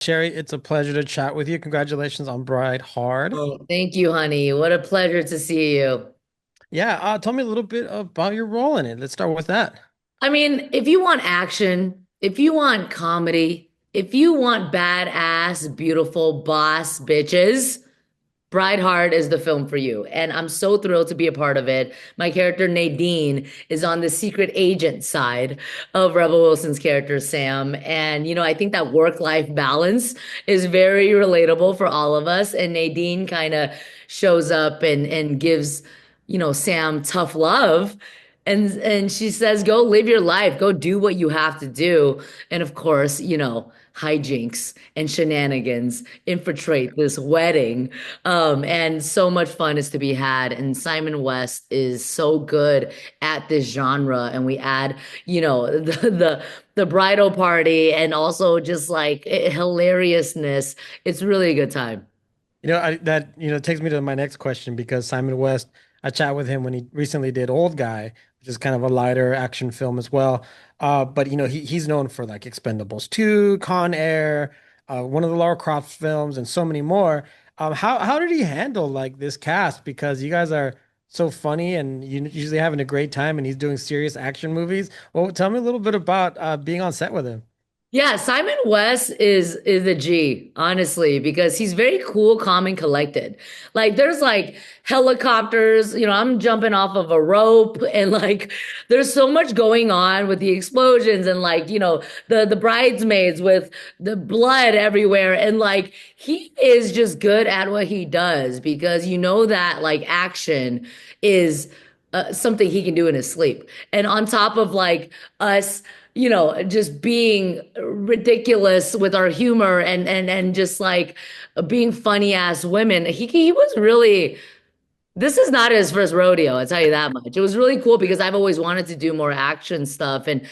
Sherry, it's a pleasure to chat with you. Congratulations on Bride Hard. Oh, thank you, honey. What a pleasure to see you. Yeah, tell me a little bit about your role in it. Let's start with that. I mean, if you want action, if you want comedy, if you want badass, beautiful boss bitches, Brideheart is the film for you. And I'm so thrilled to be a part of it. My character Nadine is on the secret agent side of Rebel Wilson's character Sam. And, I think that work-life balance is very relatable for all of us. And Nadine kind of shows up and gives, Sam tough love. And she says, go live your life, go do what you have to do. And of course, hijinks and shenanigans infiltrate this wedding. And so much fun is to be had. And Simon West is so good at this genre. And we add, the bridal party and also just like hilariousness. It's really a good time. Takes me to my next question because Simon West, I chat with him when he recently did Old Guy, which is kind of a lighter action film as well. But he's known for like Expendables 2, Con Air, one of the Lara Croft films, and so many more. How did he handle like this cast? Because you guys are so funny and you usually having a great time, and he's doing serious action movies. Well, tell me a little bit about being on set with him. Yeah, Simon West is a G, honestly, because he's very cool, calm, and collected. Like there's like helicopters, I'm jumping off of a rope and like there's so much going on with the explosions and like, the bridesmaids with the blood everywhere. And like he is just good at what he does because you know that like action is something he can do in his sleep. And on top of like us just being ridiculous with our humor and just like being funny ass women. He was really this is not his first rodeo, I'll tell you that much. It was really cool because I've always wanted to do more action stuff and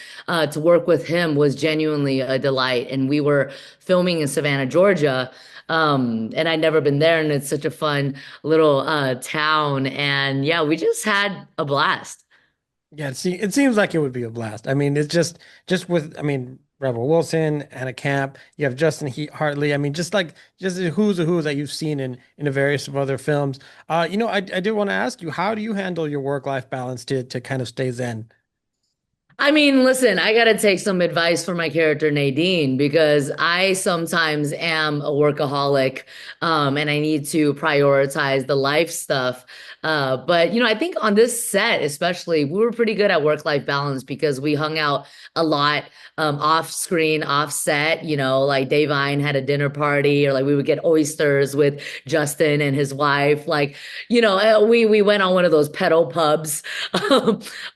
to work with him was genuinely a delight. And we were filming in Savannah, Georgia. And I'd never been there, and it's such a fun little town. And yeah, we just had a blast. Yeah, see, it seems like it would be a blast. I mean, it's just with, I mean, Rebel Wilson, Anna Camp, you have Justin Hartley. I mean, just the who's the who's that you've seen in the various of other films. I did want to ask you, how do you handle your work-life balance to kind of stay zen? I mean, listen, I gotta take some advice from my character Nadine because I sometimes am a workaholic, and I need to prioritize the life stuff. But I think on this set, especially, we were pretty good at work-life balance because we hung out a lot, off screen, off set. Like Davine had a dinner party, or like we would get oysters with Justin and his wife. Like, we went on one of those pedal pubs.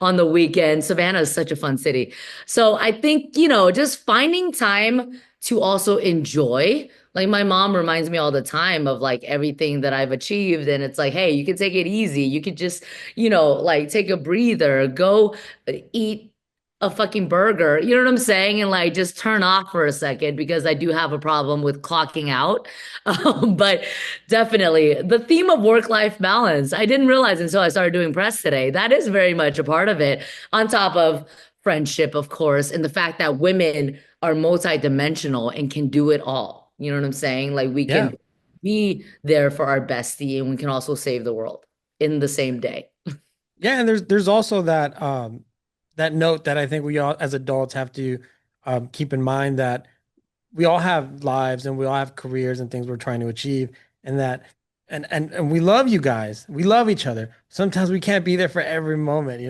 On the weekend. Savannah is such a fun city. So I think, just finding time to also enjoy. Like my mom reminds me all the time of like everything that I've achieved. And it's like, hey, you can take it easy. You could just, like take a breather, go eat a fucking burger. You know what I'm saying? And like just turn off for a second because I do have a problem with clocking out. But definitely the theme of work-life balance. I didn't realize until I started doing press today. That is very much a part of it, on top of friendship, of course, and the fact that women are multidimensional and can do it all. You know what I'm saying? Like we Yeah. can be there for our bestie and we can also save the world in the same day. Yeah, and there's also that note that I think we all as adults have to keep in mind that we all have lives and we all have careers and things we're trying to achieve, and that and we love you guys. We love each other. Sometimes we can't be there for every moment.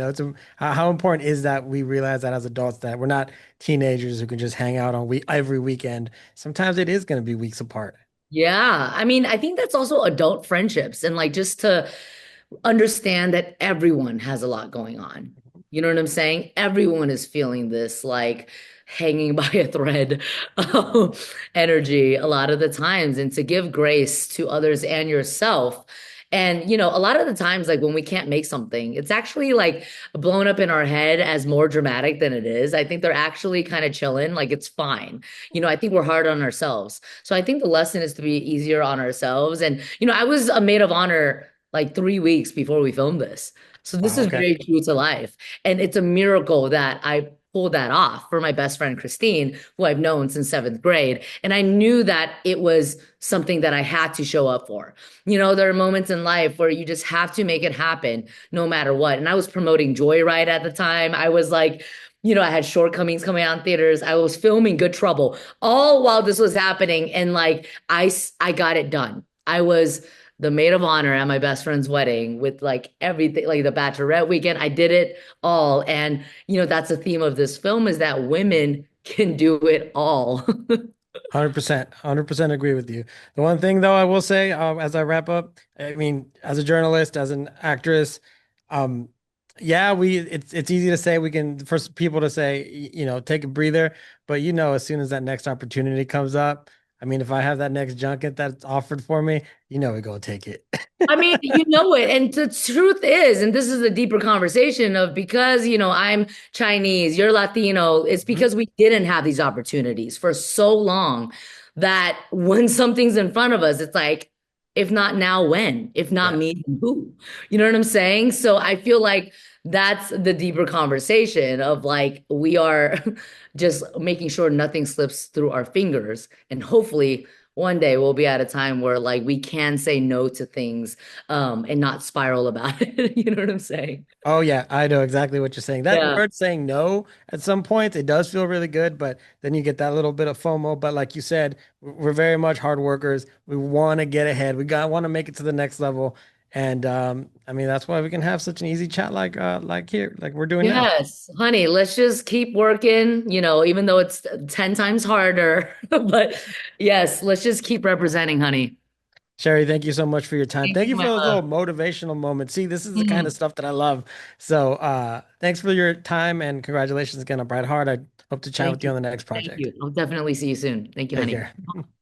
How important is that we realize that as adults that we're not teenagers who can just hang out on every weekend. Sometimes it is going to be weeks apart. Yeah. I mean, I think that's also adult friendships and like just to understand that everyone has a lot going on. You know what I'm saying? Everyone is feeling this like hanging by a thread energy a lot of the times, and to give grace to others and yourself. And, a lot of the times, like when we can't make something, it's actually like blown up in our head as more dramatic than it is. I think they're actually kind of chilling, like it's fine. I think we're hard on ourselves. So I think the lesson is to be easier on ourselves. And, I was a maid of honor like 3 weeks before we filmed this. So this Wow. is Okay. very true to life. And it's a miracle that I pull that off for my best friend Christine, who I've known since seventh grade. And I knew that it was something that I had to show up for. You know, there are moments in life where you just have to make it happen no matter what. And I was promoting Joyride at the time. I was like, you know, I had Shortcomings coming out in theaters. I was filming Good Trouble all while this was happening. And like, I got it done. I was the maid of honor at my best friend's wedding with like everything, like the bachelorette weekend. I did it all. And, you know, that's the theme of this film is that women can do it all. 100%, 100% agree with you. The one thing though I will say, as I wrap up, I mean, as a journalist, as an actress, um, yeah, it's easy to say we can for people to say, you know, take a breather, but you know, as soon as that next opportunity comes up, I mean, if I have that next junket that's offered for me, you know, we're gonna take it. I mean, you know it. And the truth is, and this is a deeper conversation of because, you know, I'm Chinese, you're Latino, it's Mhm. because we didn't have these opportunities for so long that when something's in front of us, it's like, if not now, when? If not Yeah. me, then who? You know what I'm saying? So I feel like that's the deeper conversation of like, we are just making sure nothing slips through our fingers. And hopefully, one day we'll be at a time where like we can say no to things and not spiral about it. You know what I'm saying? Oh yeah, I know exactly what you're saying. That Yeah. word saying no at some point, it does feel really good, but then you get that little bit of FOMO. But like you said, we're very much hard workers. We want to get ahead. We got want to make it to the next level. And I mean that's why we can have such an easy chat like here, like we're doing now. Yes, honey, let's just keep working, you know, even though it's 10 times harder. But yes, let's just keep representing, honey. Sherry, thank you so much for your time. Thank Thank you, you for my those little love. motivational moments. See, this is the kind of Mhm. stuff that I love. So thanks for your time and congratulations again on Bright Heart. I hope to chat Thank with you you. on the next Thank project. you. I'll definitely see you soon. Thank you, Take honey. care.